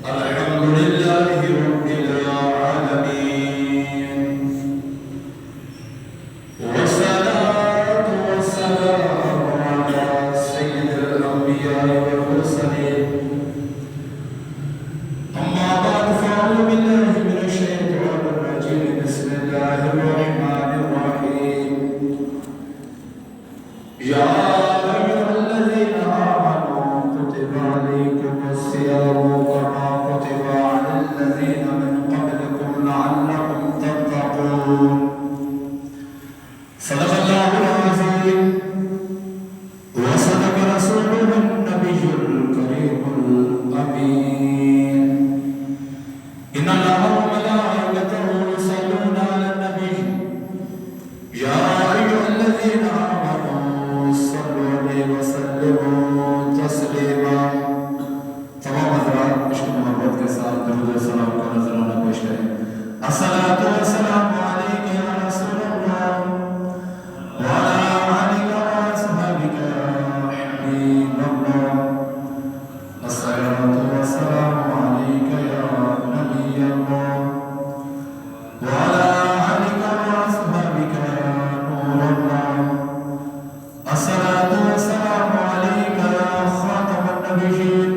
الحمد لله رب العالمين والصلاة والسلام على سيد الأنبياء والمرسلين أما بعد فأعوذ بالله من الشيطان الرجيم بسم الله الرحمن الرحيم يا أيها الذين آمنوا كتب عليكم الصيام كما كتب على الذين من قبلكم لعلكم تتقون صدق الله العظيم وصدق رسوله النبي الكريم الأمين إن الله وملائكته يصلون على النبي يا أيها الذين آمنوا صلوا عليه وسلموا تسليما تمام حضرات عشق محبت کے ساتھ درود و سلام کا نذرانہ پیش کریں الصلاۃ والسلام علیک یا رسول اللہ وعلی آلک واصحابک یا حبیب اللہ الصلاۃ والسلام علیک یا نبی اللہ وعلی آلک واصحابک یا نور اللہ الصلاۃ والسلام علیک یا خاتم النبیین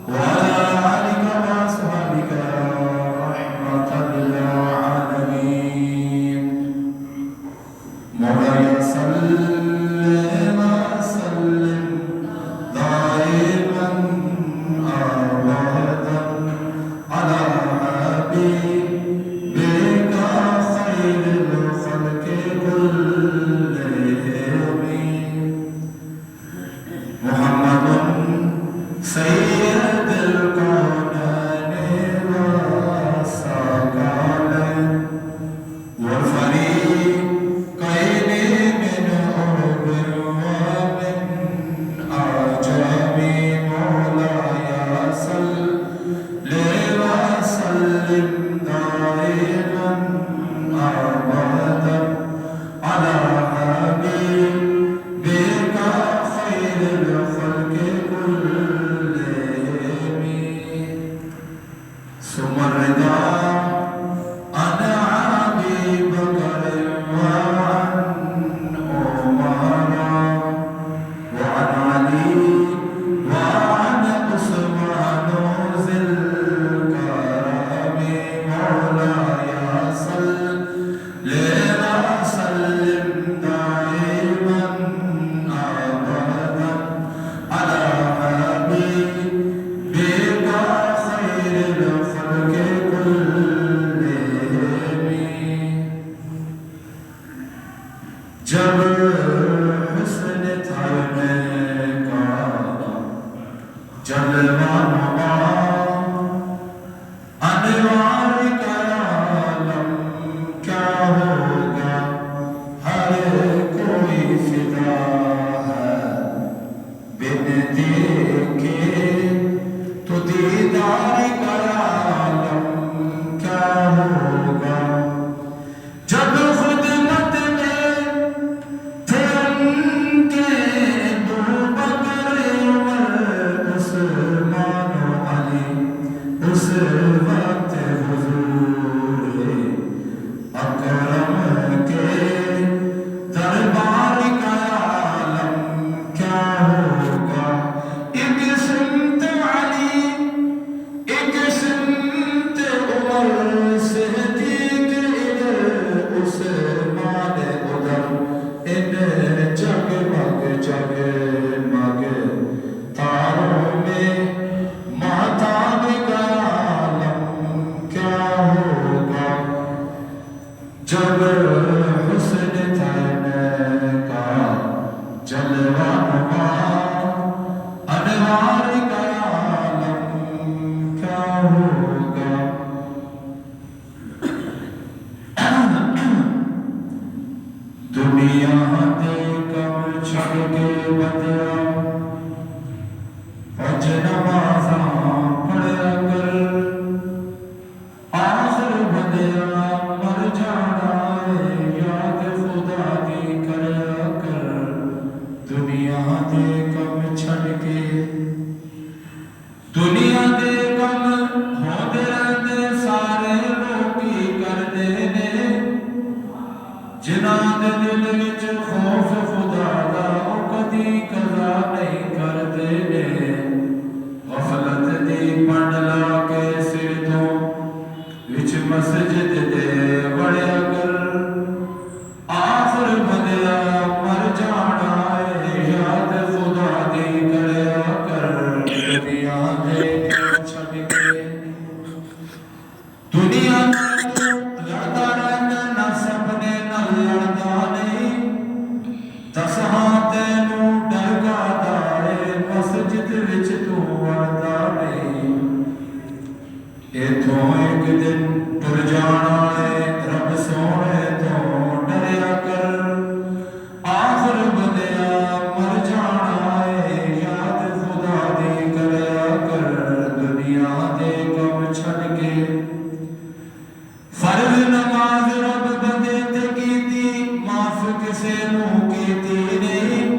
وعلى آلك وأصحابك رحمة للعالمين مولاي صل وسلم دائما أبدا على حبيبك خير الخلق كلهم محمد سيد الكونين والثقلين والفريقين من عرب ومن أعجم مولاي صل وسلم دائما أبدا على حبيبك خير الخلق كلهم ثم الرضا عن أبي بكر وعن عمر وعن علي وعن عثمان ذي الكرم مولاي صل وسلم دائما أبدا على حبيبك خير الخلق كلهم جب حسن تھانے کا جلوہ نما انوار کا عالم کیا ہوگا ہر کوئی فدا ہے بن دیکھے تو دیدار کا عالم کیا ہوگا جب خدمت میں تھے ان کے دو بکر عمر عثمان و علی اس وقت حضور اکرم کے دربار کا عالم کیا ہوگا ایک سمت علی ایک سمت عمر صدیق ادھر عثمان ادھر ان جگمگ جگمگ تاروں میں ماتاب کا عالم کیا ہوگا جب حسن تھانے کا جلوہ نما انوار کا عالم کیا ہوگا دنیا دے کم چھڑ کے بدیا فج نمازاں پڑھیا کر آخر بدیا مر جانا ہے یاد خدا دی کریا کر دنیا دے کم چھڑ کے دنیا دے ہوندے رہندے سارے لوکی کردے نے جنہاں دے دل وچ خوف خدا دا او کدی قضا نہیں کردے نے غفلت دی پنڈ لا کے سر تو وچ مسجد دے وڑیا کر آخر بندیا مر جانا ہے یاد خدا دی کریا کر دنیا دے چھڑ کے دنیا لڑدا رہنا نہ سپنے نہ لڑدا نہیں دس ہاں تینوں ڈرگا دائے مسجد وچ تو وڑدا نہیں ایتھوں ایک دن ٹر جانا ہے رب سونے تو ڈریا کر آخر بندیا مر جانا ہے یاد خدا دی کریا کر دنیا دے کم چھڑ کے فرض نماز رب بندے تے کیتی معاف کسے نو کیتی نہیں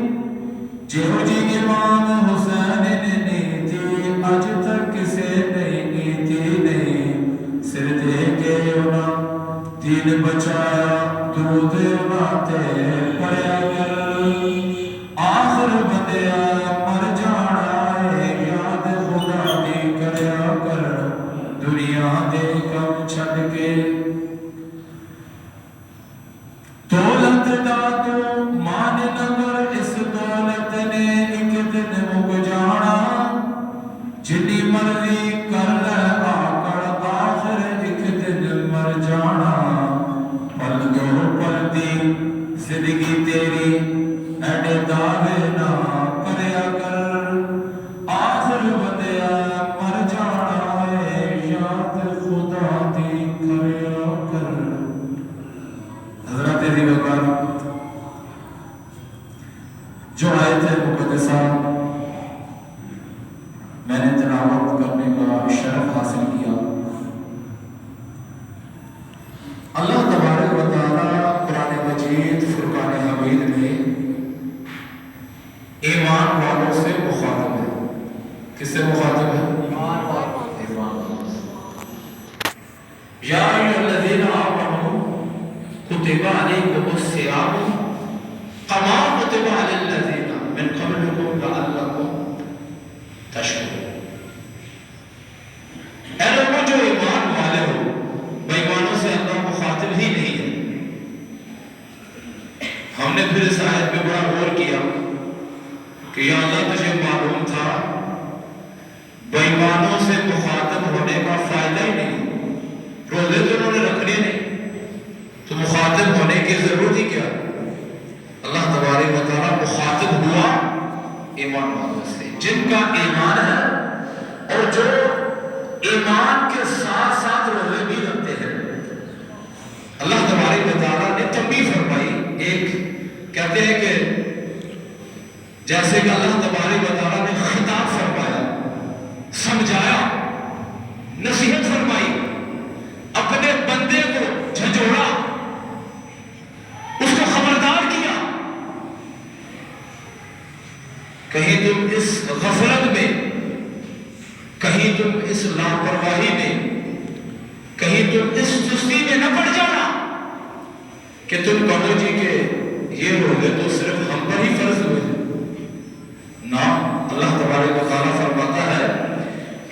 جہو جی امام حسین نے نیتی اج تک کسے نہیں نیتی نہیں سر دے کے انہاں دین بچایا درود انہاں تے پڑھیا کر آخر بندیا مر جانا ہے یاد خدا دی کریا کر دنیا دے کم چھڑ کے دولت دا تو مان نگر اس دولت نے ایک دن مک جانا جنی مرضی کر لے آکڑ آخر ایک دن مر جانا پل دو پل دی زندگی تیری ایڈے دعوے نہ کریا کر آخر بندیا مر جانا ہے یاد خدا دی کریا کر حضرت دی وقار جو آیت مقدسہ میں نے تلاوت کرنے کا شرف حاصل کیا اللہ تبارک و تعالی قرآن مجید فرقان حمید میں ایمان والوں سے مخاطب ہے کس سے مخاطب ہے؟ ایمان والوں یا ایھا الذین آمنوا کتب علیکم الصیام کما کتب علی الذین من قبلکم لعلکم تشکرون اے لوگوں جو ایمان والے ہو بے ایمانوں سے اللہ مخاطب ہی نہیں ہے ہم نے پھر اس آیت پہ بڑا غور کیا کہ یا اللہ تجھے معلوم تھا بے ایمانوں سے مخاطب ہونے کا فائدہ ہی نہیں روزے تو انہوں نے رکھنے نہیں تو مخاطب ہونے کی ضرورت ہی کیا اللہ تبارک و تعالیٰ مخاطب ہوا ایمان والوں سے جن کا ایمان ہے اور جو ایمان کے ساتھ ساتھ روزے بھی رکھتے ہیں اللہ تبارک و تعالیٰ نے تنبیہ فرمائی ایک کہتے ہیں کہ جیسے کہ اللہ تبارک و تعالیٰ نے خطاب فرمایا سمجھایا نصیحت فرمائی اپنے بندے کو جھنجھوڑا اس کو خبردار کیا کہیں تم اس غفلت میں کہیں تم اس لاپرواہی میں کہیں تم اس سستی میں نہ پڑ جانا کہ تم کہو جی کہ یہ روزے تو صرف ہم پر ہی فرض ہوئے نہ اللہ تبارک و تعالیٰ فرماتا ہے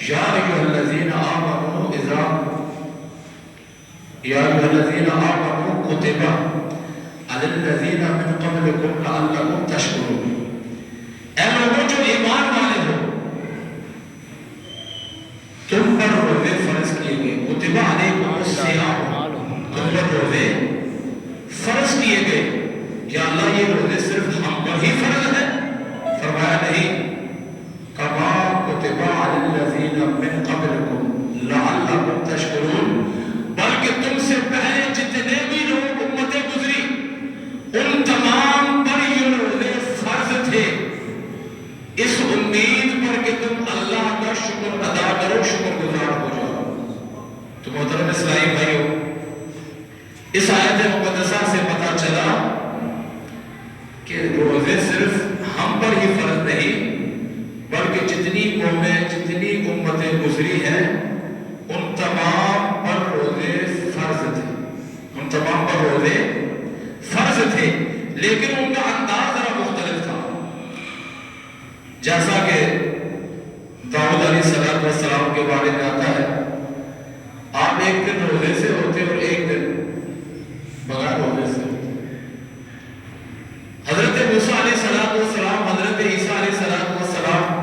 یا ایھا الذین آمنوا اذا یا ایھا الذین آمنوا کتب علی الذین من قبلکم لعلکم تشکرون اے لوگوں جو ایمان والے ہو تم پر روزے فرض کیے گئے کتب علیکم الصیام تم پر روزے فرض کیے گئے یا اللہ یہ روزے صرف ہم پر ہی فرض ہے فرمایا نہیں کما کتب علی الذین من قبلکم لعلکم تشکرون بلکہ تم سے پہلے جتنے بھی لوگ امتیں گزری ان تمام پر یہ روزے فرض تھے اس امید پر کہ تم اللہ کا شکر ادا کرو شکر گزار ہو جاؤ تو محترم اسلامی بھائیو اس آیت مقدسہ سے پتہ چلا کہ روزے صرف ہم پر ہی فرض نہیں بلکہ جتنی قومیں جتنی امتیں گزری ہیں روزے فرض تھے، لیکن ان کا انداز ذرا مختلف تھا. جیسا کہ داؤد علیہ السلام کے بارے میں آتا ہے، آپ ایک دن روزے سے ہوتے اور ایک دن بغیر روزے سے ہوتے. حضرت موسیٰ علیہ السلام، حضرت عیسیٰ علیہ السلام،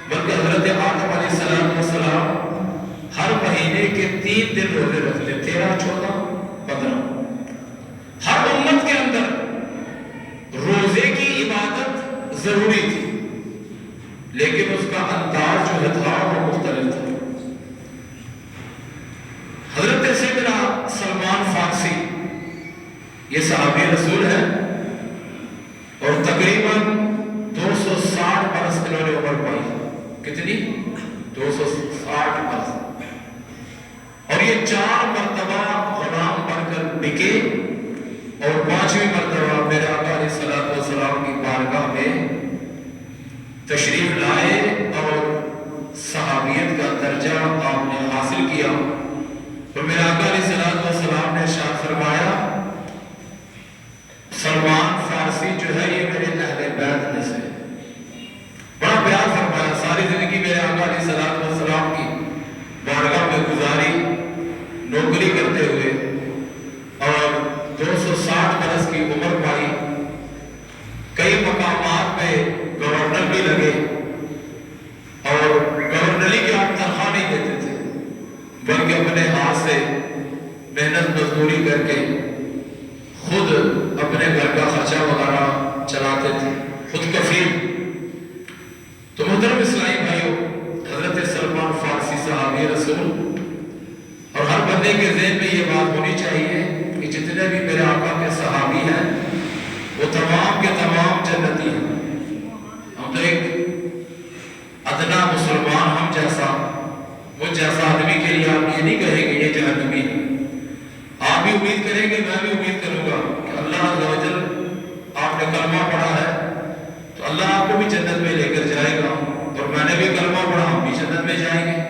بلکہ حضرت آدم علیہ السلام ہر مہینے کے 3 دن روزے رکھتے، 13، 14، 15. ہر امت کے اندر روزے کی عبادت ضروری تھی، لیکن اس کا انداز جو تھا وہ مختلف تھا. حضرت سیدنا سلمان فارسی یہ صحابی رسول ہے اور تقریباً 260 برس انہوں نے عمر پائی. کتنی؟ 260 برس. اور یہ 4 مرتبہ غلام بن کر بکے اور 5ویں مرتبہ میرے آقا علیہ السلام کی بارگاہ میں تشریف لائے اور صحابیت کا درجہ آپ نے حاصل کیا. تو میرے آقا علیہ السلام نے ارشاد فرمایا، سلمان فارسی جو ہے یہ میرے اہل بیت میں سے. بڑا پیار فرمایا. ساری زندگی میرے آقا علیہ السلام کی بارگاہ میں گزاری، نوکری کرتے ہوئے، اور 260 برس کی عمر پائی. کئی مقامات پہ گورنر بھی لگے، اور گورنری کی آپ تنخواہ نہیں دیتے تھے، بلکہ اپنے ہاتھ سے محنت مزدوری کر کے خود اپنے گھر کا خرچہ وغیرہ چلاتے تھے، خود کفیل. تو محترم اسلامی بھائیوں، حضرت سلمان فارسی صحابی رسول، اور ہر بندے کے ذہن میں یہ بات ہونی چاہیے کہ جتنے بھی میرے آقا کے صحابی ہیں وہ تمام کے تمام جنتی ہیں. ہم تو ایک ادنا مسلمان، ہم جیسا، وہ جیسا آدمی کے لیے آپ یہ نہیں کہیں گے یہ جہنمی ہے. آپ بھی امید کریں گے، میں بھی امید کروں گا کہ اللہ عز و جل، آپ نے کلمہ پڑھا ہے تو اللہ آپ کو بھی جنت میں لے کر جائے گا، اور میں نے بھی کلمہ پڑھا، ہم بھی جنت میں جائیں گے.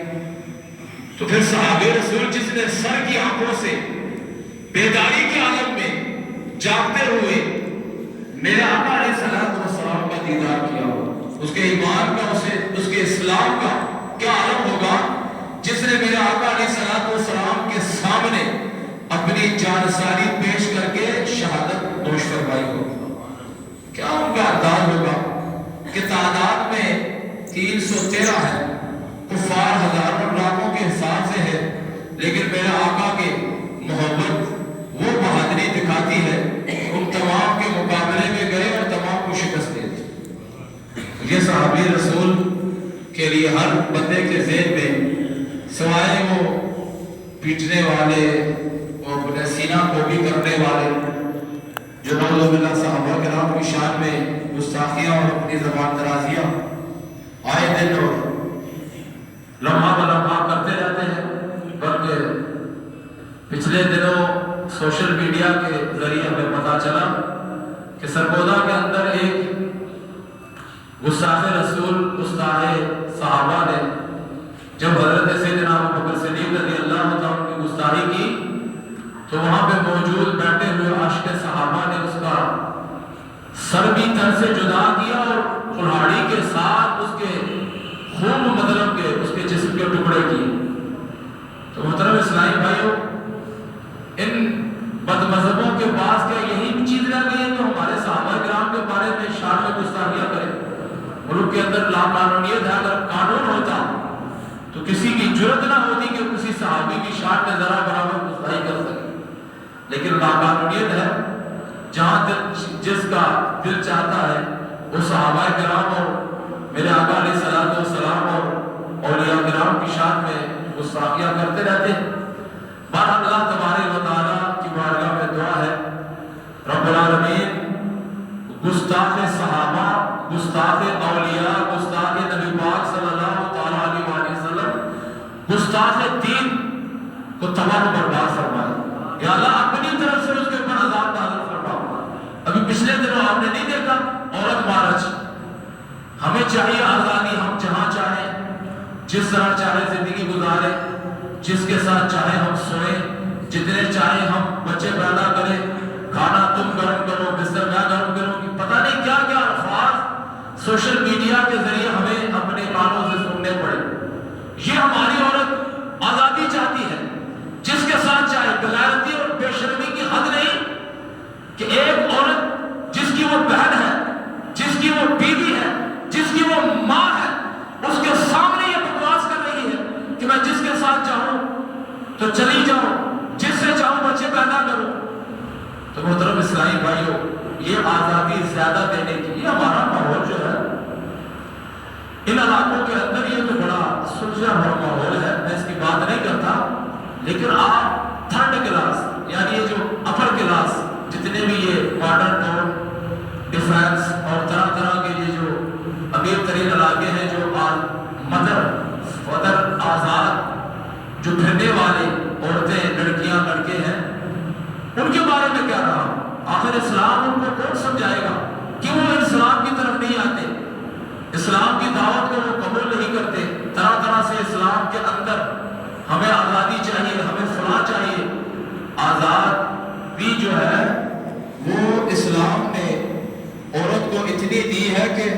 تو پھر صحابہ رسول جس نے سر کی آنکھوں سے بیداری کے عالم میں جاگتے ہوئے میرے آقا علیہ السلام کا دیدار کیا ہو، اس کے ایمان کا، اس کے اسلام کا کیا عالم ہوگا جس نے میرے آقا علیہ السلام کے سامنے اپنی جانساری پیش کر کے شہادت نوش فرمائی ہو. کیا ان کا انداز ہوگا کہ تعداد میں 313 ہے، کفار ہزاروں لاکھوں کے حساب سے ہے، لیکن میرے آقا کے محبت وہ بہادری دکھاتی ہے، ان تمام کے مقابلے میں گئے اور تمام کو شکست دے دی. یہ صحابی رسول کے لیے ہر بندے کے ذہن میں سوائے وہ پیٹنے والے اور اپنے سینہ کو بھی کرنے والے جو نعوذ باللہ صحابہ کرام کی شان میں گستاخیاں اور اپنی زبان درازیاں آئے دن اور لمحہ بلمحہ کرتے رہتے ہیں، بلکہ پچھلے دنوں سوشل میڈیا کے ذریعے ہمیں پتا چلا کہ سرگودا کے اندر ایک گستاخ رسول، گستاخ صحابہ نے جب حضرت سیدنا ابوبکر صدیق رضی اللہ عنہ کی گستاخی کی تو وہاں پہ موجود بیٹھے ہوئے عاشق صحابہ نے اس کا سر بھی تن سے جدا کیا اور کلہاڑی کے ساتھ اس کے خون مطلب کے اس کے جسم کے ٹکڑے کیے. تو محترم اسلامی بھائیوں، ان بد مذہبوں کے پاس کیا یہی چیز رہ گئی ہے تو ہمارے صحابہ کرام کے بارے میں شان میں گستاخیاں کریں؟ ملک کے اندر لاقانونیت ہے، اگر قانون ہوتا تو کسی کی جرت نہ ہوتی کہ کسی صحابی کی شان میں ذرا برابر گستاخی کر سکے. لیکن لاقانونیت ہے، جہاں جس کا دل چاہتا ہے وہ صحابہ کرام اور میرے آقا علیہ السلام اور اولیاء کرام کی شان میں گستاخیاں کرتے رہتے ہیں. بہرحال اللہ تبارک و تعالیٰ کی بارگاہ میں دعا ہے، رب العالمین گستاخ صحابہ، گستاخ اولیاء، گستاخ نبی پاک صلی اللہ تعالیٰ علیہ وسلم، گستاخ دین کو تباہ و برباد فرمائے. یا اللہ اپنی طرف سے اس کے اوپر عذاب نازل فرما. ابھی پچھلے دنوں آپ نے نہیں دیکھا عورت مارچ. ہمیں چاہیے آزادی، ہم جہاں چاہیں جس طرح چاہے زندگی گزارے، جس کے ساتھ چاہے ہم سوئیں، جتنے چاہے ہم بچے پیدا کریں، کھانا تم گرم کرو، بستر میں گرم کرو، پتہ نہیں کیا کیا الفاظ سوشل میڈیا کے ذریعے ہمیں اپنے کانوں سے سننے پڑے۔ یہ ہماری عورت آزادی چاہتی ہے، جس کے ساتھ چاہے غیرتی اور بے شرمی کی حد نہیں کہ ایک عورت جس کی وہ بہن ہے، جس کی وہ بیوی ہے، جس کی وہ ماں ہے، اس کے سامنے یہ بکواس کر رہی ہے کہ میں جس کے ساتھ چاہوں تو چلی جاؤں، جس سے چاہوں بچے پیدا کروں۔ تو محترم اسلامی بھائیوں، یہ آزادی زیادہ دینے کی، یہ ہمارا ماحول جو ہے ان علاقوں کے اندر یہ تو بڑا سلجھا ہوا ماحول ہے، میں اس کی بات نہیں کرتا، لیکن آپ تھرڈ کلاس یعنی یہ جو اپر کلاس جتنے بھی یہ ماڈرن ٹاؤن ڈیفینس اور طرح طرح کے یہ جو امیر ترین علاقے ہیں، جو مدر آزاد جو پھرنے والے عورتیں، لڑکیاں، لڑکے ہیں، ان کے بارے میں کیا رہا؟ آخر اسلام ان کو کون سمجھائے گا کہ وہ اسلام کی طرف نہیں آتے، اسلام کی دعوت کو وہ قبول نہیں کرتے، طرح طرح سے اسلام کے اندر ہمیں آزادی چاہیے، ہمیں فلاں چاہیے۔ آزاد بھی جو ہے وہ اسلام نے عورت کو اتنی دی ہے کہ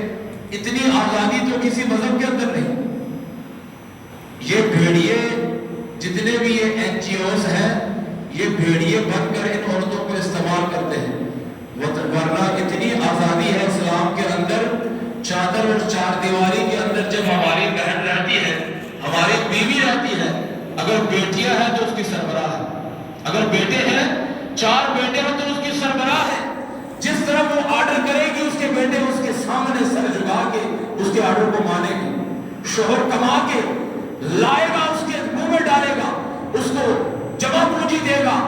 اتنی آزادی تو کسی مذہب کے اندر نہیں۔ یہ بھیڑیے جتنے بھی یہ این جی اوز ہیں، یہ بھیڑیے بن کر ان عورتوں کو استعمال کرتے ہیں، ورنہ اتنی آزادی ہے اسلام کے اندر۔ چادر اور چار دیواری کے اندر جب ہماری بہن رہتی ہے، ہماری بیوی رہتی ہے، اگر بیٹیاں ہیں تو اس کی سربراہ ہے، اگر بیٹے ہیں، 4 بیٹے ہیں تو اس کی سربراہ ہے۔ جس طرح وہ آرڈر کرے گی، اس کے بیٹے اس کے سامنے سر جھکا کے اس کے آرڈر کو مانے گی۔ شوہر کما کے لائے گا، اس کے منہ میں ڈالے گا، اس کو جمع پونجی دے گا۔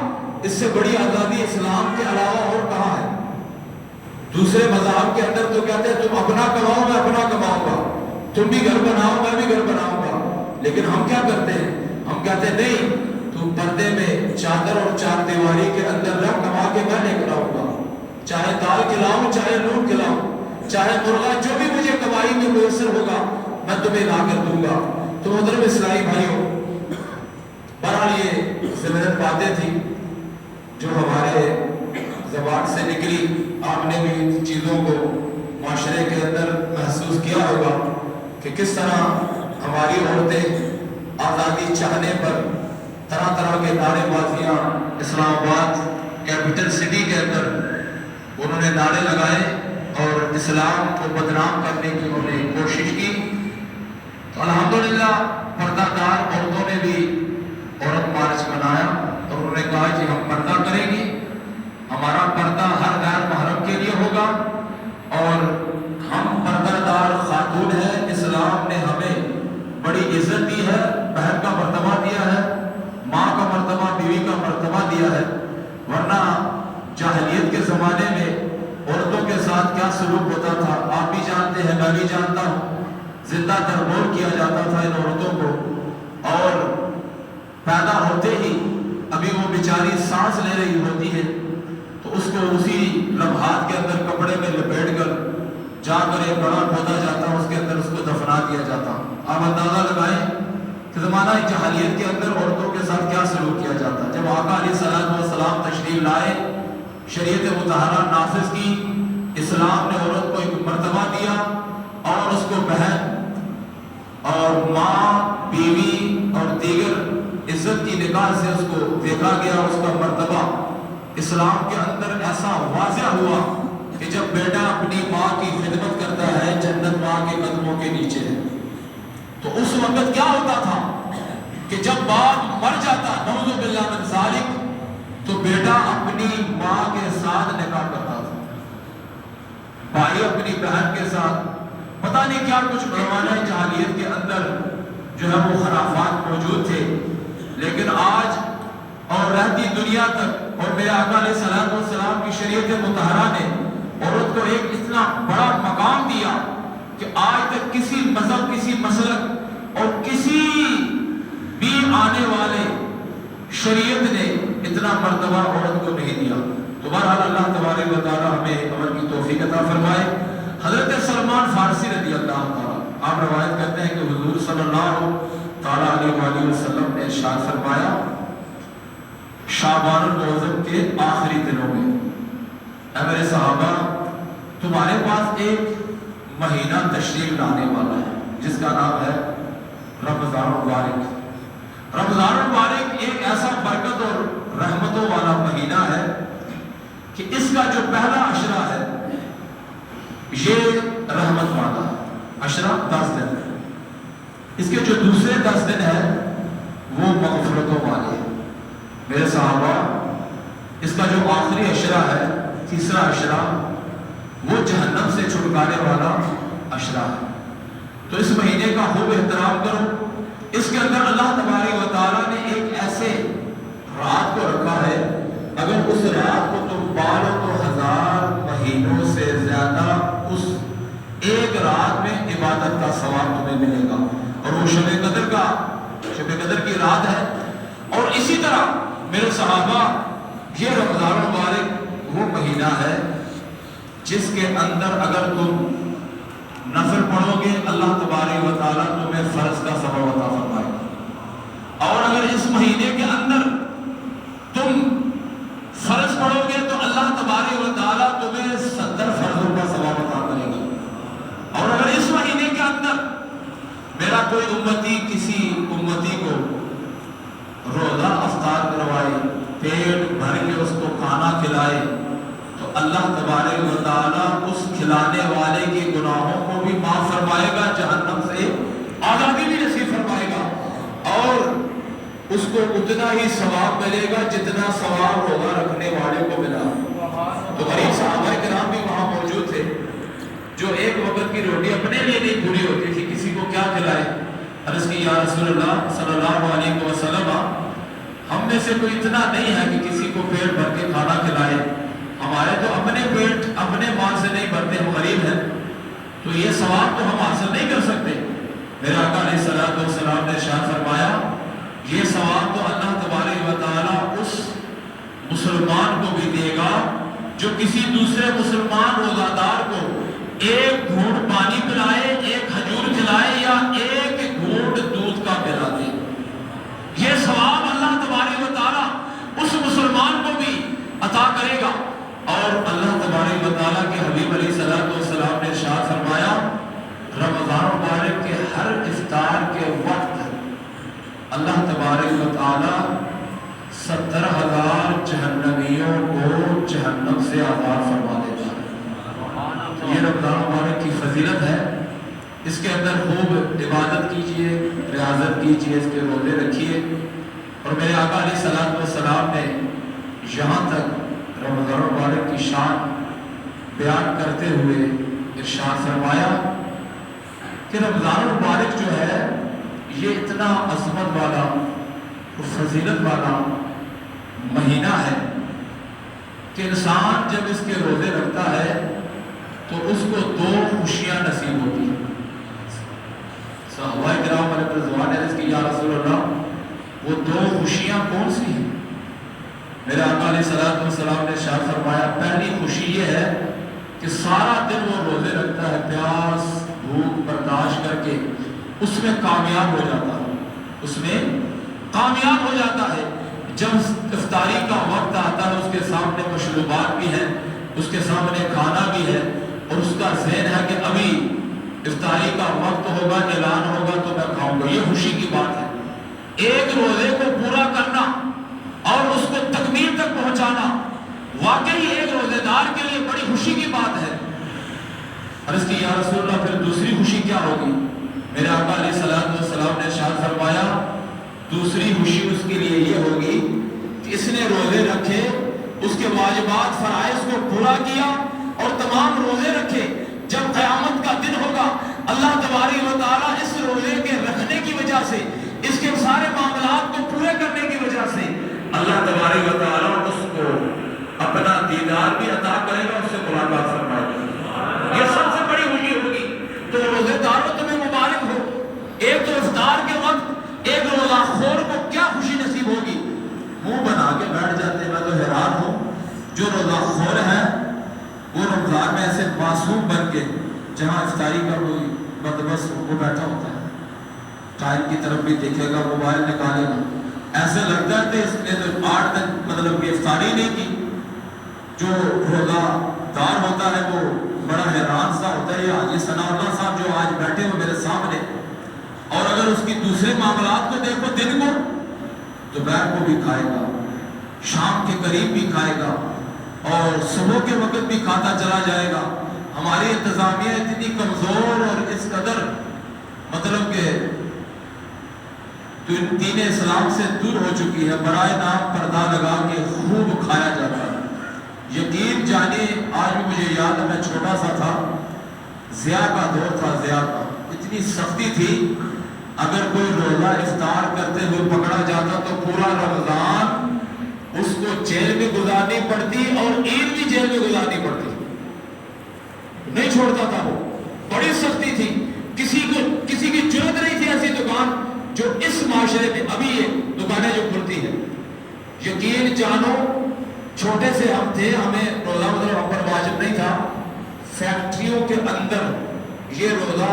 اس سے بڑی آزادی اسلام کے علاوہ اور کہاں ہے؟ دوسرے مذاہب کے اندر تو کہتے ہیں تم اپنا کماؤ، میں اپنا کماؤں گا، تم بھی گھر بناؤ، میں بھی گھر بناؤں گا۔ لیکن ہم کیا کرتے ہیں؟ ہم کہتے ہیں نہیں، تو پردے میں چادر اور چار دیواری کے اندر رہ، کما کے میں لے کر آؤں گا، چاہے دال کھلاؤں، چاہے نون کھلاؤں، چاہے مرغا، جو بھی مجھے کمائی میں میسر ہوگا میں تمہیں لا کر دوں گا۔ تو محترم اسلامی بھائیوں، بہرحال یہ ضرورت باتیں تھی جو ہمارے زبان سے نکلی۔ آپ نے بھی ان چیزوں کو معاشرے کے اندر محسوس کیا ہوگا کہ کس طرح ہماری عورتیں آزادی چاہنے پر طرح طرح کے نعرے بازیاں اسلام آباد کیپٹل سٹی کے اندر انہوں نے نعرے لگائے اور اسلام کو بدنام کرنے کی انہوں نے کوشش کی۔ تو الحمدللہ پردہ دار عورتوں نے بھی عورت مارچ منایا اور انہوں نے کہا کہ ہم پردہ کریں گے، ہمارا پردہ ہر غیر محرم کے لیے ہوگا اور ہم پردہ دار خاتون ہیں۔ اسلام نے ہمیں بڑی عزت دی ہے، بہن کا مرتبہ دیا ہے، ماں کا مرتبہ، بیوی کا مرتبہ دیا ہے، ورنہ جاہلیت کے زمانے میں عورتوں کے ساتھ کیا سلوک ہوتا تھا آپ بھی جانتے ہیں، میں بھی جانتا ہوں۔ زندہ تربور کیا جاتا تھا ان عورتوں کو، اور پیدا ہوتے ہی ابھی وہ بیچاری سانس لے رہی ہوتی ہے تو اس کو اسی لمحات کے اندر کپڑے میں لپیٹ کر جا کر ایک بڑا پودا جاتا، اس کے اندر اس کو دفنا دیا جاتا۔ آپ اندازہ لگائیں کہ زمانہ جاہلیت کے اندر عورتوں کے ساتھ کیا سلوک کیا جاتا۔ جب آقا علیہ السلام تشریف لائے، شریعت مطہرہ نافذ کی، اسلام نے عورت کو ایک مرتبہ دیا اور اس کو بہن اور ماں، بیوی اور دیگر عزت کی نگاہ سے اس کو دیکھا گیا، اس کا مرتبہ اسلام کے اندر ایسا واضح ہوا کہ جب بیٹا اپنی ماں کی خدمت کرتا ہے، جنت ماں کے قدموں کے نیچے ہے۔ تو اس وقت کیا ہوتا تھا کہ جب باپ مر جاتا، نعوذ باللہ من ذالک، تو بیٹا اپنی ماں کے ساتھ نکاح کرتا تھا، بھائی اپنی بہن کے ساتھ۔ پتہ نہیں کیا کچھ زمانہ جاہلیت کے اندر جو ہے وہ خرافات موجود تھے، لیکن آج اور رہتی دنیا تک، اور میرے آقا علیہ السلام کی شریعت مطہرہ نے عورت کو ایک اتنا بڑا مقام دیا کہ آج تک کسی مذہب، کسی مسلک اور کسی بھی آنے والے شریعت نے اتنا مرتبہ عورت کو نہیں دیا۔ تو بہرحال اللہ تبارک و تعالی ہمیں عمل کی توفیق عطا فرمائے۔ حضرت سلمان فارسی رضی اللہ تعالیٰ، آپ روایت کرتے ہیں کہ حضور صلی اللہ تعالیٰ علیہ وسلم نے ارشاد فرمایا شعبان المعظم کے آخری دنوں میں، اے میرے صحابہ تمہارے پاس ایک مہینہ تشریف لانے والا ہے جس کا نام ہے رمضان المبارک۔ رمضان المبارک ایک ایسا برکت اور رحمتوں والا مہینہ ہے کہ اس کا جو پہلا عشرہ ہے یہ رحمت والا عشرہ 10 دن ہے، اس کے جو دوسرے 10 دن ہے وہ مغفرتوں والے ہیں۔ میرے صحابہ اس کا جو آخری عشرہ ہے، تیسرا عشرہ، وہ جہنم سے چھٹکانے والا عشرہ ہے۔ تو اس مہینے کا خوب احترام کرو۔ اس کے اندر اللہ تبارک و تعالیٰ نے ایک ایسے رات کو رکھا ہے، اگر اس رات کو تم پالو تو 1000 مہینوں سے زیادہ اس ایک رات میں عبادت کا ثواب تمہیں ملے گا، اور وہ شب قدر کی رات ہے۔ اور اسی طرح میرے صحابہ یہ رمضان المبارک وہ مہینہ ہے جس کے اندر اگر تم نفل پڑھو گے اللہ تبارک و تعالیٰ تمہیں فرض کا ثواب عطا فرمائے گا، اور اگر اس مہینے کے اندر تم فرض پڑھو گے تو اللہ تبارک و تعالیٰ تمہیں 70 فرضوں کا ثواب عطا کرے گا، اور اگر اس مہینے کے اندر میرا کوئی امتی کسی امتی کو روزہ افطار کروائے، پیٹ بھر کے اس کو کھانا کھلائے، تو اللہ تبارک و تعالیٰ اس کھلانے والے کے گناہوں کو بھی معاف فرمائے گا، جہنم سے آزادی بھی نصیب فرمائے گا، اور اس کو اتنا ہی ثواب ملے گا جتنا ثواب روزہ رکھنے والے کو ملا۔ تو غریب صحابہ کرام بھی وہاں موجود تھے جو ایک وقت کی روٹی اپنے لیے نہیں پوری ہوتی تھی، کسی کو کیا کھلائے؟ عرض کی یا رسول اللہ صلی اللہ علیہ وسلم ہم میں سے کوئی اتنا نہیں ہے کہ کسی کو پیٹ بھر کے کھانا کھلائے، ہمارے تو اپنے پیٹ اپنے مال سے نہیں بھرتے، ہم غریب ہیں، تو یہ ثواب تو ہم حاصل نہیں کر سکتے۔ میرے آقا علیہ الصلوۃ والسلام نے ارشاد فرمایا یہ ثواب تو اللہ تبارک و تعالیٰ اس مسلمان کو بھی دے گا جو کسی دوسرے مسلمان روزہ دار کو ایک گھونٹ پانی پلائے، ایک کھجور کھلائے، یا ایک گھونٹ دودھ کا پلا دے۔ یہ ثواب اللہ تبارک و تعالیٰ اس مسلمان کو بھی عطا کرے گا۔ اور اللہ تبارک و تعالیٰ کے حبیب علیہ الصلوۃ والسلام نے ارشاد فرمایا رمضان مبارک کے ہر افطار کے وقت اللہ تبارک و تعالیٰ 70,000 جہنمیوں کو جہنم سے آزاد فرما دیتا ہے۔ یہ رمضان مبارک کی فضیلت ہے، اس کے اندر خوب عبادت کیجئے، ریاضت کیجئے، اس کے روزے رکھیے۔ اور میرے آقا علیہ الصلوۃ والسلام نے یہاں تک رمضان مبارک کی شان بیان کرتے ہوئے ارشاد فرمایا کہ رمضان مبارک جو ہے یہ اتنا عظمت والا اور فضیلت والا مہینہ ہے کہ انسان جب اس کے روزے رکھتا ہے تو اس کو 2 خوشیاں نصیب ہوتی ہیں۔ صحابہ کرام علیہ رضوان نے عرض کی یا رسول اللہ وہ 2 خوشیاں کون سی ہیں؟ میرے آقا علیہ الصلوۃ والسلام نے ارشاد فرمایا پہلی خوشی یہ ہے کہ سارا دن وہ روزے رکھتا ہے، پیاس بھوک برداشت کر کے اس میں کامیاب ہو جاتا ہے، اس میں کامیاب ہو جاتا ہے۔ جب افطاری کا وقت آتا ہے اس کے سامنے مشروبات بھی ہیں، اس کے سامنے کھانا بھی ہے، اور اس کا ذہن ہے کہ ابھی افطاری کا وقت ہوگا، اعلان ہوگا تو میں کھاؤں گا۔ یہ خوشی کی بات ہے، ایک روزے کو پورا کرنا اور اس کو تکمیل تک پہنچانا واقعی ایک روزے دار کے لیے بڑی خوشی کی بات ہے۔ عرض کی یا رسول اللہ پھر دوسری خوشی کیا ہوگی؟ میرے آقا علیہ الصلوۃ والسلام نے ارشاد فرمایا دوسری خوشی اس کے لیے یہ ہوگی کہ اس نے روزے رکھے، اس کے واجبات فرائض کو پورا کیا اور تمام روزے رکھے، جب قیامت کا دن ہوگا اللہ تبارک و تعالیٰ اس روزے کے رکھنے کی وجہ سے، اس کے سارے معاملات کو پورے کرنے کی وجہ سے اللہ تبارک و تعالیٰ اس کو اپنا دیدار بھی عطا کرے گا، اس سے ملاقات فرمائے گا۔ یہ سب سے بڑی خوشی ہوگی۔ تو روزے داروں تمہیں مبارک ہو۔ ایک تو افطار کے وقت ایک روزہ خور کو کیا خوشی نصیب ہوگی، منہ بنا کے بیٹھ جاتے ہیں۔ میں تو حیران ہوں جو روزہ خور ہیں وہ رمضان میں ایسے معصوم بن کے جہاں افطاری کا کوئی بندوبست وہ بیٹھا ہوتا ہے، قائد کی طرف بھی دیکھے گا، موبائل نکالے گا، ایسے لگتا ہے کہ اس نے تو 8 دن مطلب کہ افطاری نہیں کی. جو روزہ دار ہوتا ہے وہ بڑا حیران سا ہوتا ہے. یہ ثناء اللہ صاحب جو آج بیٹھے ہو میرے سامنے, اور اگر اس کی دوسرے معاملات کو دیکھو دن کو, دوپہر کو بھی کھائے گا, شام کے قریب بھی کھائے گا, اور صبح کے وقت بھی کھاتا چلا جائے گا. ہماری انتظامیہ اتنی کمزور اور اس قدر مطلب کہ دین اسلام سے دور ہو چکی ہے, برائے نام پردہ لگا کے خوب کھایا جاتا ہے. یقین جانے آج بھی مجھے یاد ہے, میں چھوٹا سا تھا, ضیاء کا دور تھا, ضیاء کا اتنی سختی تھی, اگر کوئی روزہ افطار کرتے ہوئے پکڑا جاتا تو پورا رمضان اس کو جیل میں گزارنی پڑتی اور عید بھی جیل میں گزارنی پڑتی, نہیں چھوڑتا تھا وہ. بڑی سختی تھی, کسی کی جرأت نہیں تھی ایسی دکان جو اس معاشرے میں ابھی یہ دکانیں جو کھلتی ہیں. یقین جانو چھوٹے سے ہم تھے, ہمیں روزہ مطلب ہم پر واجب نہیں تھا. فیکٹریوں کے اندر یہ روزہ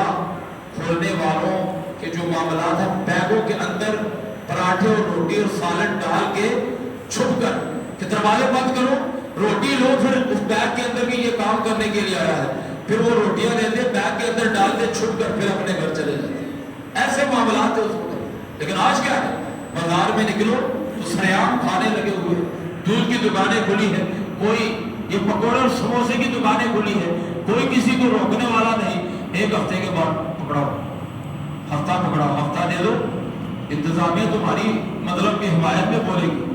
کھولنے والوں کے جو معاملات ہیں, بیگوں کے اندر پراٹھے اور روٹی اور سالن ڈال کے چھپ کر کہ دروازے بند کرو, روٹی لو, پھر اس بیگ کے اندر بھی یہ کام کرنے کے لیے آیا ہے, پھر وہ روٹیاں لیتے بیگ کے اندر ڈالتے چھپ کر پھر اپنے گھر چلے جاتے. ایسے معاملات ہیں اس وقت. لیکن آج کیا ہے, بازار میں نکلو تو سریعام کھانے لگے ہوئے, دودھ کی دکانیں کھلی ہیں, کوئی یہ پکوڑے اور سموسے کی دکانیں کھلی ہیں, کوئی کسی کو روکنے والا نہیں. ایک ہفتے کے بعد پکڑاؤ, ہفتہ پکڑاؤ, ہفتہ دے دو, انتظامیہ تمہاری مطلب کہ حمایت میں بولے گی.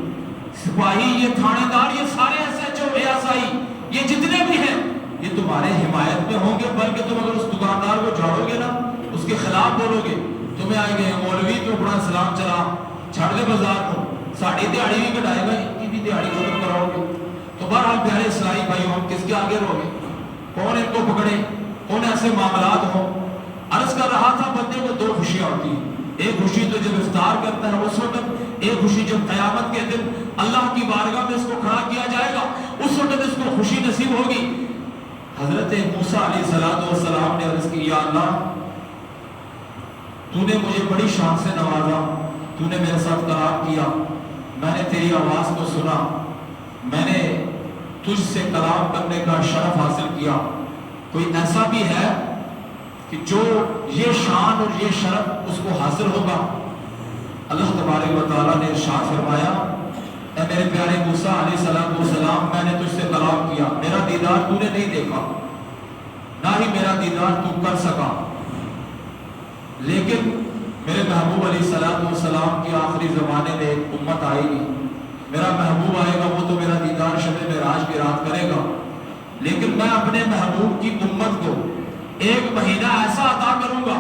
سپاہی, یہ تھانے دار, یہ سارے SHO, ASI, یہ جتنے بھی ہیں یہ تمہارے حمایت میں ہوں گے. بلکہ تم اگر اس دکاندار کو جھاڑو گے نا, اس کے خلاف بولو گے, تمہیں آئے گے مولوی تو بڑا سلام چلا چھڑ دے بازار کو, ساڑھی دیہڑی بھی کٹائے گا, ان کی بھی دیہڑی ختم کراؤ گے. تو بہرحال پیارے اسلامی بھائیوں, ہم کس کے آگے رہو گے, کون ان کو پکڑے, کون ایسے معاملات ہوں. عرض کر رہا تھا بندے کو 2 خوشیاں ہوتی ہیں. ایک خوشی تو جب افطار کرتا ہے اس وقت, ایک خوشی جب قیامت کے دن اللہ کی بارگاہ میں اس کو کھڑا کیا جائے گا, اس وقت اس کو خوشی نصیب ہوگی. حضرت موسیٰ علیہ السلام نے عرض کی, یا اللہ تو نے مجھے بڑی شان سے نوازا, تو نے میرے ساتھ کلام کیا, میں نے تیری آواز کو سنا, میں نے تجھ سے کلام کرنے کا شرف حاصل کیا. کوئی ایسا بھی ہے کہ جو یہ شان اور یہ شرف اس کو حاصل ہوگا؟ اللہ تبارک و تعالیٰ نے ارشاد فرمایا, اے میرے پیارے موسیٰ علیہ السلام, میں نے تجھ سے کلام کیا, میرا دیدار تو نے نہیں دیکھا, نہ ہی میرا دیدار تو کر سکا, لیکن میرے محبوب علیہ السلام کی آخری زمانے میں ایک امت آئے گی, میرا محبوب آئے گا, وہ تو میرا دیدار شب معراج کی رات کرے گا, لیکن میں اپنے محبوب کی امت کو 1 مہینہ ایسا عطا کروں گا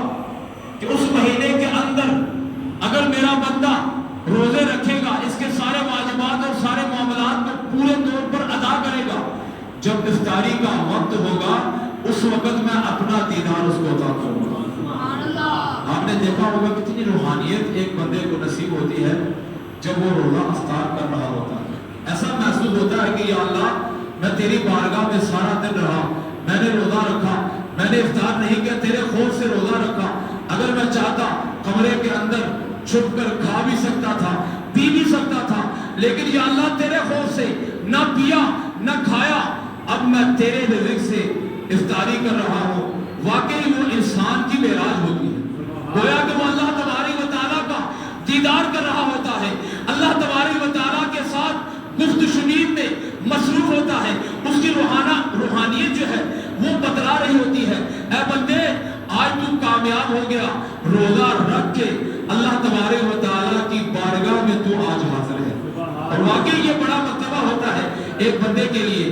کہ اس مہینے کے اندر اگر میرا بندہ روزے رکھے گا, اس کے سارے واجبات اور سارے معاملات کو پورے طور پر ادا کرے گا, جب افطاری کا وقت ہوگا اس وقت میں اپنا دیدار اس کو عطا کروں گا. آپ نے دیکھا ہوگا کتنی روحانیت ایک بندے کو نصیب ہوتی ہے جب وہ روزہ افطار کر رہا ہوتا ہے. ایسا محسوس ہوتا ہے کہ یا اللہ میں تیری بارگاہ میں سارا دن رہا, میں نے روزہ رکھا, میں نے افطار نہیں کیا, تیرے خوف سے روزہ رکھا. اگر میں چاہتا کمرے کے اندر چھپ کر کھا بھی سکتا تھا, پی بھی سکتا تھا, لیکن یا اللہ تیرے خوف سے نہ پیا نہ کھایا, اب میں تیرے رزق سے افطاری کر رہا ہوں. واقعی وہ انسان کی معراج ہوتی ہے, گویا کہ وہ اللہ تبارک و تعالیٰ کا دیدار کر رہا ہوتا ہے, اللہ تبارک و تعالیٰ کے ساتھ گفت شنید میں مصروف ہوتا ہے, اس کی روحانیت جو ہے وہ بتلا رہی ہوتی ہے. اے بندے آج تو کامیاب ہو گیا, روزہ رکھ کے اللہ تبارک و تعالیٰ کی بارگاہ میں تو آج حاضر ہے. اور واقعی یہ بڑا مرتبہ ہوتا ہے ایک بندے کے لیے.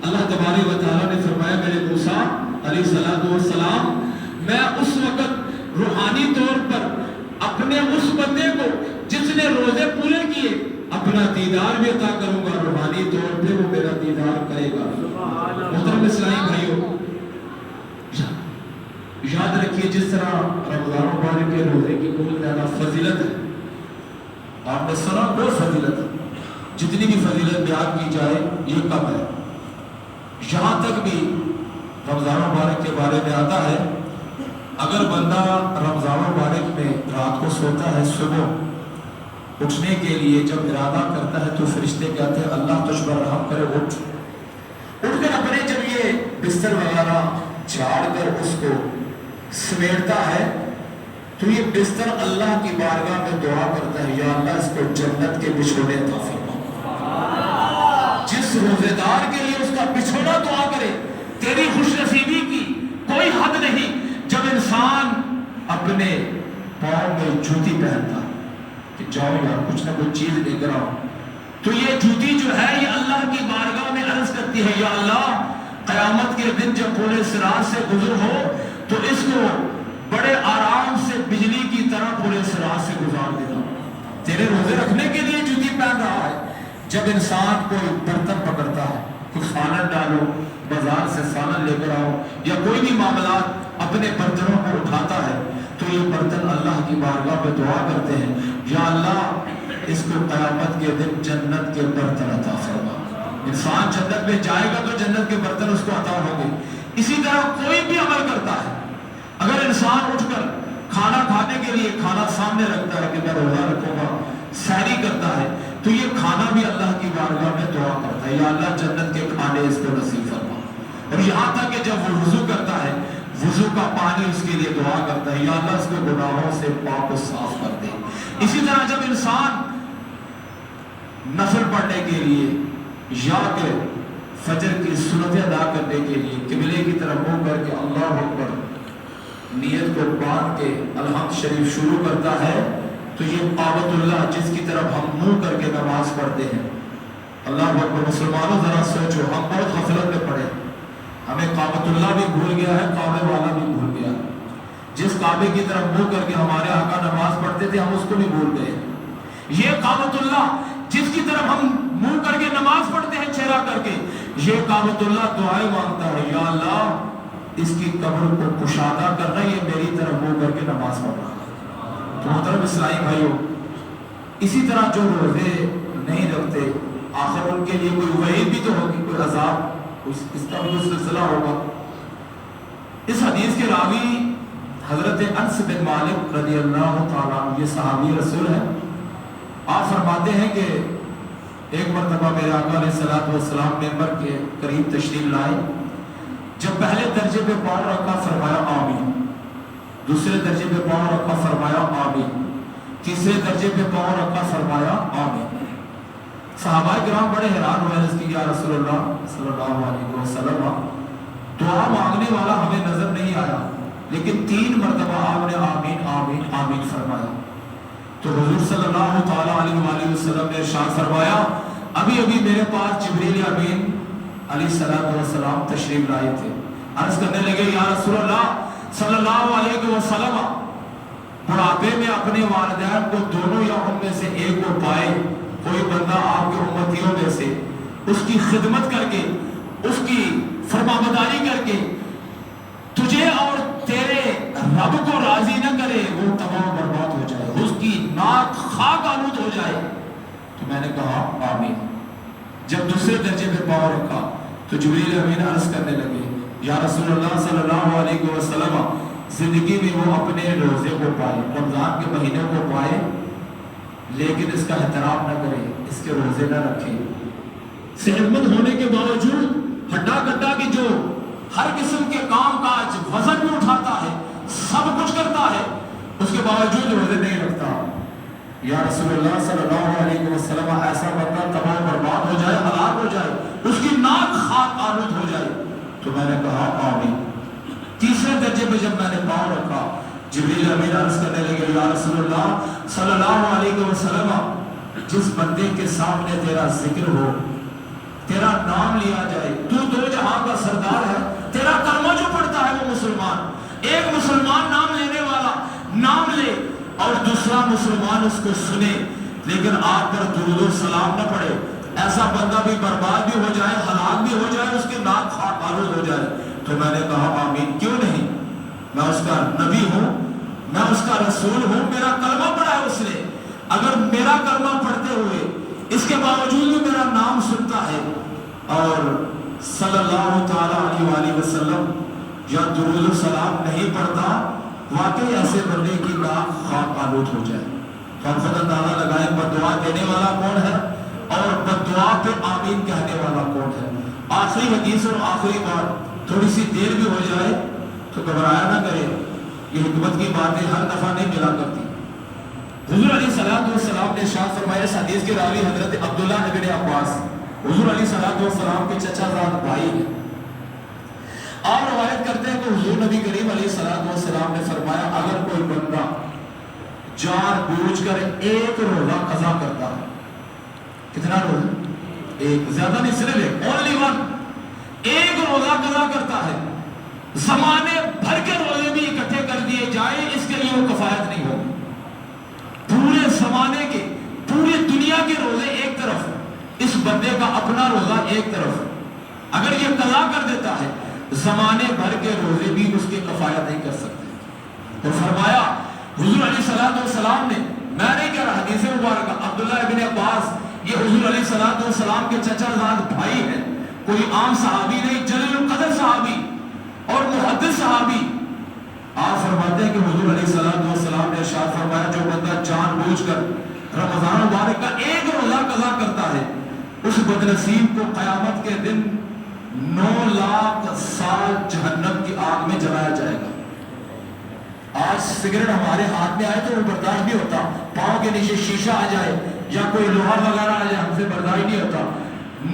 اللہ تبارک و تعالیٰ نے فرمایا میرے موسیٰ علیہ السلام, میں اس وقت روحانی طور پر اپنے اس بندے کو جس نے روزے پورے کیے اپنا دیدار بھی عطا کروں گا, روحانی طور پہ وہ میرا دیدار کرے گا. محترم اسلامی بھائیوں, یاد رکھیے جس طرح رمضان مبارک کے روزے کی بہت زیادہ فضیلت ہے, آپ نے سنا بہت فضیلت ہے, جتنی بھی فضیلت بیان کی جائے یہ کم ہے. یہاں تک بھی رمضان مبارک کے بارے میں آتا ہے, اگر بندہ رمضان مبارک میں رات کو سوتا ہے, صبح اٹھنے کے لیے جب ارادہ کرتا ہے تو فرشتے کہتے ہیں اللہ تجھ پر رحم کرے، اٹھ کر اپنے جب یہ بستر وغیرہ جھاڑ کر اس کو سمیٹتا ہے تو یہ بستر اللہ کی بارگاہ میں دعا کرتا ہے، یا اللہ اس کو جنت کے بچھونے عطا فرما۔ جس روزے دار کے لیے اس کا بچھونا دعا کرے، تیری خوش نصیبی کی کوئی حد نہیں۔ جب انسان اپنے پاؤں میں جوتی پہنتا کہ جاؤ یار کچھ نہ کچھ چیز لے کر آؤ، تو یہ جوتی جو ہے یہ اللہ کی بارگاہ میں عرض کرتی ہے، یا اللہ قیامت کے دن جب پورے صراط سے گزر ہو تو اس کو بڑے آرام سے بجلی کی طرح پورے صراط سے گزار دینا۔ تیرے روزے رکھنے کے لیے جوتی پہن رہا ہے۔ جب انسان کوئی برتن پکڑتا ہے، کوئی سالن ڈالو، بازار سے سالن لے کر آؤ، یا کوئی بھی معاملات اپنے برتنوں کو اٹھاتا ہے تو یہ برتن اللہ کی بارگاہ میں دعا کرتے ہیں، یا اللہ اس کو قیامت کے دن جنت کے برتن عطا فرما۔ انسان جنت میں جائے گا تو جنت کے برتن اس کو عطا ہوں گے۔ اسی طرح کوئی بھی عمل کرتا ہے، اگر انسان اٹھ کر کھانا کھانے کے لیے کھانا سامنے رکھتا ہے کہ میں روزہ رکھوں گا، سحری کرتا ہے، تو یہ کھانا بھی اللہ کی بارگاہ میں دعا کرتا ہے، یا اللہ جنت کے کھانے اس کو نصیب فرما۔ اور یہاں تک کہ جب وہ وضو کرتا ہے، وضو کا پانی اس کے لیے دعا کرتا ہے، یا اللہ اس کو گناہوں سے پاک و صاف کر دے۔ اسی طرح جب انسان نفل پڑھنے کے لیے یا کہ فجر کی سنتیں ادا کرنے کے لیے قبلے کی طرف منہ کر کے اللہ اکبر نیت کو باندھ کے الحمد شریف شروع کرتا ہے، تو یہ کعبۃ اللہ جس کی طرف ہم منہ کر کے نماز پڑھتے ہیں، اللہ اکبر مسلمانوں ذرا سوچو، ہم بہت غفلت میں پڑے، ہمیں کعبۃ اللہ بھی بھول گیا ہے، کعبے والا بھی بھول گیا۔ جس کعبے کی طرف منہ کر کے ہمارے آقا نماز پڑھتے تھے ہم اس کو بھی بھول گئے۔ یہ کعبۃ اللہ جس کی طرف ہم منہ کر کے نماز پڑھتے ہیں چہرہ کر کے، یہ کعبۃ اللہ دعائیں مانگتا ہے، یا اللہ اس کی قبر کو کشادہ کرنا، یہ میری طرف منہ کر کے نماز پڑھنا۔ تو محترم اسلامی بھائیو، اسی طرح جو روزے نہیں رکھتے آخر ان کے لیے کوئی وعید بھی تو ہوگی، کوئی عذاب، اس کا بھی سلسلہ ہوگا۔ اس حدیث کے راوی حضرت انس بن مالک رضی اللہ تعالیٰ عنہ، یہ صحابی رسول ہے۔ آپ فرماتے ہیں کہ ایک مرتبہ میرے آقا علیہ الصلوۃ والسلام ممبر کے قریب تشریف لائے، جب پہلے درجے پہ پاؤں رکھا فرمایا آمین، دوسرے درجے پہ پاؤں رکھا فرمایا آمین، تیسرے درجے پہ پاؤں رکھا فرمایا آمین۔ صحابہ کرام بڑے حیران ہوئے، عرض کی یا رسول اللہ صلی اللہ علیہ وسلم دعا مانگنے والا ہمیں نظر نہیں آیا، لیکن 3 مرتبہ آپ نے آمین آمین آمین فرمایا۔ تو حضور صلی اللہ تعالیٰ علیہ وآلہ وسلم نے ارشاد فرمایا، ابھی ابھی میرے پاس جبریل امین علیہ السلام تشریف لائے تھے، عرض کرنے لگے یا رسول اللہ صلی اللہ علیہ وسلم بڑھاپے میں اپنے والدین کو دونوں یا ان میں سے ایک کو پائے، کوئی بندہ آپ کے امتیوں میں سے اس کی خدمت کر کے، اس کی فرمانبرداری کر کے تجھے اور تیرے رب کو راضی نہ کرے، وہ تمام برباد ہو جائے، اس کی ناک خاک آلود ہو جائے۔ تو میں نے کہا آمین۔ جب دوسرے درجے پہ پاؤں رکھا تو جبریل امین عرض کرنے لگے یا رسول اللہ صلی اللہ علیہ وسلم زندگی میں وہ اپنے روزے کو پائے، رمضان کے مہینے کو پائے، لیکن اس کا احترام نہ کرے، اس کے روزے نہ رکھے، صحت مند ہونے کے باوجود ہڈا کٹا کی جو ہر قسم کے کام کاج وزن میں اٹھاتا ہے، سب کچھ کرتا ہے، اس کے باوجود روزے نہیں رکھتا۔ یا رسول اللہ صلی اللہ علیہ وسلم ایسا بندہ تمام برباد ہو جائے، ہلاک ہو جائے، اس کی ناک خاک آلود ہو جائے۔ تو میں نے کہا آمین۔ تیسرے درجے پہ جب میں نے پاؤں رکھا، جبریل امین عرض کرنے لگے یا رسول اللہ صلی اللہ علیہ وسلم جس بندے کے سامنے تیرا ذکر ہو، تیرا نام لیا جائے، تو دو جہاں کا سردار ہے، تیرا کلمہ جو پڑھتا ہے وہ مسلمان، ایک مسلمان نام لینے والا نام لے اور دوسرا مسلمان اس کو سنے لیکن آپ پر درود و سلام نہ پڑے، ایسا بندہ بھی برباد بھی ہو جائے، ہلاک بھی ہو جائے، اس کے ناک خاک آلود ہو جائے۔ تو میں نے کہا آمین، کیوں نہیں، میں اس کا نبی ہوں، میں اس کا رسول ہوں، میرا کلمہ پڑھا ہے اس نے، اگر میرا کلمہ پڑھتے ہوئے اس کے باوجود بھی میرا نام سنتا ہے اور صلی اللہ تعالیٰ علیہ وآلہ وسلم یا درود و سلام نہیں پڑھتا، واقعی ایسے بندے کی ناک خاک آلود ہو جائے۔ تو ہم خود اندازہ لگائیں، بد دینے والا کون ہے اور بددعا پہ آمین کہنے والا کون ہے. آخری حدیث اور آخری بات، تھوڑی سی دیر بھی ہو جائے تو گھبرایا نہ کرے، یہ حکمت کی باتیں ہر دفعہ نہیں ملا کرتی. حضور علیہ السلام نے ارشاد فرمایا، اس حدیث کے راوی حضرت عبداللہ ابن عباس حضور علیہ السلام کے چچا زاد بھائی ہیں. آپ روایت کرتے ہیں کہ حضور نبی کریم علیہ السلام نے فرمایا، اگر کوئی بندہ جان بوجھ کر ایک روزہ قضا کرتا ہے، کتنا روزہ؟ ایک، زیادہ نہیں، صرف ایک، اونلی ون، ایک روزہ قضا کرتا ہے، زمانے بھر کے روزے بھی اکٹھے کر دیے جائیں، اس کے لیے وہ کفایت نہیں ہوگی. پورے زمانے کے، پوری دنیا کے روزے ایک طرف، اس بندے کا اپنا روزہ ایک طرف، اگر یہ قضا کر دیتا ہے زمانے بھر کے روزے بھی اس کے کفایت نہیں کر سکتے. تو فرمایا حضور علیہ السلام نے، میں نہیں کہہ رہا، حدیث مبارکہ عبداللہ ابن عباس یہ حضور علیہ السلام کے چچا زاد بھائی ہیں، کوئی عام صحابی نہیں، جلیل القدر صحابی اور محدث صحابی. آپ فرماتے ہیں کہ حضور علیہ السلام نے ارشاد فرمایا، جو بندہ جان بوجھ کر رمضان مبارک کا ایک روزہ قضا کرتا ہے، اس بدنصیب کو قیامت کے دن 9 لاکھ سال جہنم کی آگ میں جلایا جائے گا. آج سگریٹ ہمارے ہاتھ میں آئے تو وہ برداشت نہیں ہوتا، پاؤں کے نیچے شیشہ آ جائے یا کوئی لوہا وغیرہ آ جائے، ہم سے برداشت نہیں ہوتا.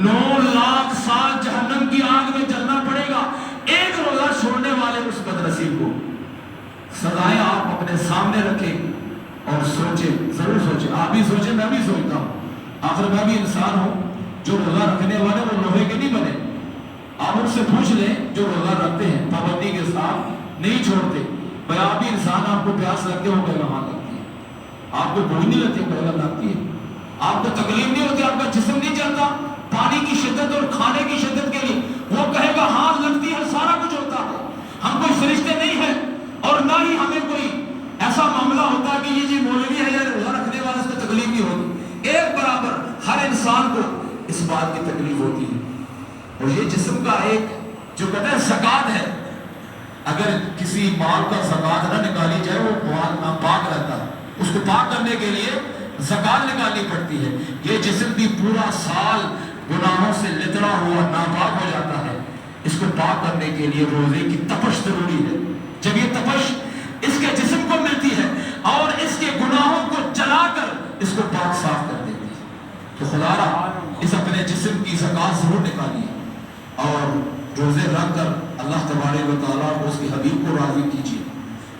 9 لاکھ سال جہنم کی آگ میں جلنا پڑے گا ایک روزہ چھوڑنے والے اس بدنصیب کو. سزائیں آپ اپنے سامنے رکھیں اور سوچیں، ضرور سوچیں، آپ بھی سوچیں، میں بھی سوچتا ہوں. آخر میں بھی انسان ہوں، جو روزہ رکھنے والے وہ لوہے کے نہیں بنے. آپ ان سے پوچھ لیں جو روزہ رکھتے ہیں پابندی کے ساتھ نہیں چھوڑتے، بھائی آپ بھی انسان، آپ کو پیاس لگتے ہو کہنا ہاں لگتی ہے، آپ کو بھوک نہیں لگتی کہنا لگتی ہے، آپ کو تکلیف نہیں ہوتی، آپ کا جسم نہیں چلتا پانی کی شدت اور کھانے کی شدت کے لیے، وہ کہے گا ہاں لگتی ہے، سارا کچھ ہوتا ہے. ہم کوئی فرشتے نہیں ہیں اور نہ ہی ہمیں کوئی ایسا معاملہ ہوتا ہے کہ یہ جی مولوی ہے یا روزہ رکھنے والا اس کو تکلیف نہیں ہوتی. ایک برابر ہر انسان کو اس بات کی تکلیف ہوتی ہے. اور یہ جسم کا ایک جو کہتے ہیں زکات ہے، اگر کسی مال کا زکات نہ نکالی جائے وہ مال ناپاک رہتا ہے، اس کو پاک کرنے کے لیے زکات نکالنی پڑتی ہے. یہ جسم بھی پورا سال گناہوں سے لتڑا ہوا ناپاک ہو جاتا ہے، اس کو پاک کرنے کے لیے روزے کی تپش ضروری ہے. جب یہ تپش اس کے جسم کو ملتی ہے اور اس کے گناہوں کو جلا کر اس کو پاک صاف کر دیتی ہے، تو خدا را اس اپنے جسم کی زکات ضرور نکالیے اور روزے رکھ کر اللہ تبارک و تعالیٰ کو اس کے حبیب کو راضی کیجیے.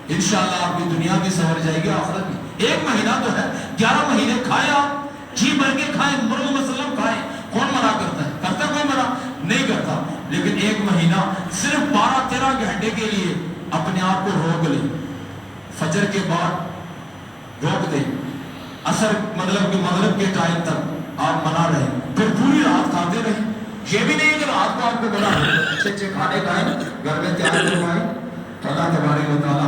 انشاءاللہ آپ کی دنیا بھی سنور جائے گی، آخرت بھی. ایک مہینہ تو ہے، 11 مہینے کھائیں، آپ جی بھر کے کھائیں، مرغ مسلم کھائیں، کون منع کرتا ہے؟ کرتا کوئی منع نہیں کرتا. لیکن ایک مہینہ صرف 12-13 گھنٹے کے لیے اپنے آپ کو روک لیں. فجر کے بعد روک دیں، عصر مطلب کہ مغرب کے ٹائم تک آپ منع رہیں، پھر پوری رات کھاتے رہیں. یہ بھی نہیں کہ رات کو آپ کو بنا اچھے اچھے کھانے کھائیں، گھر میں تیار کروائیں. اللہ تبارک و تعالیٰ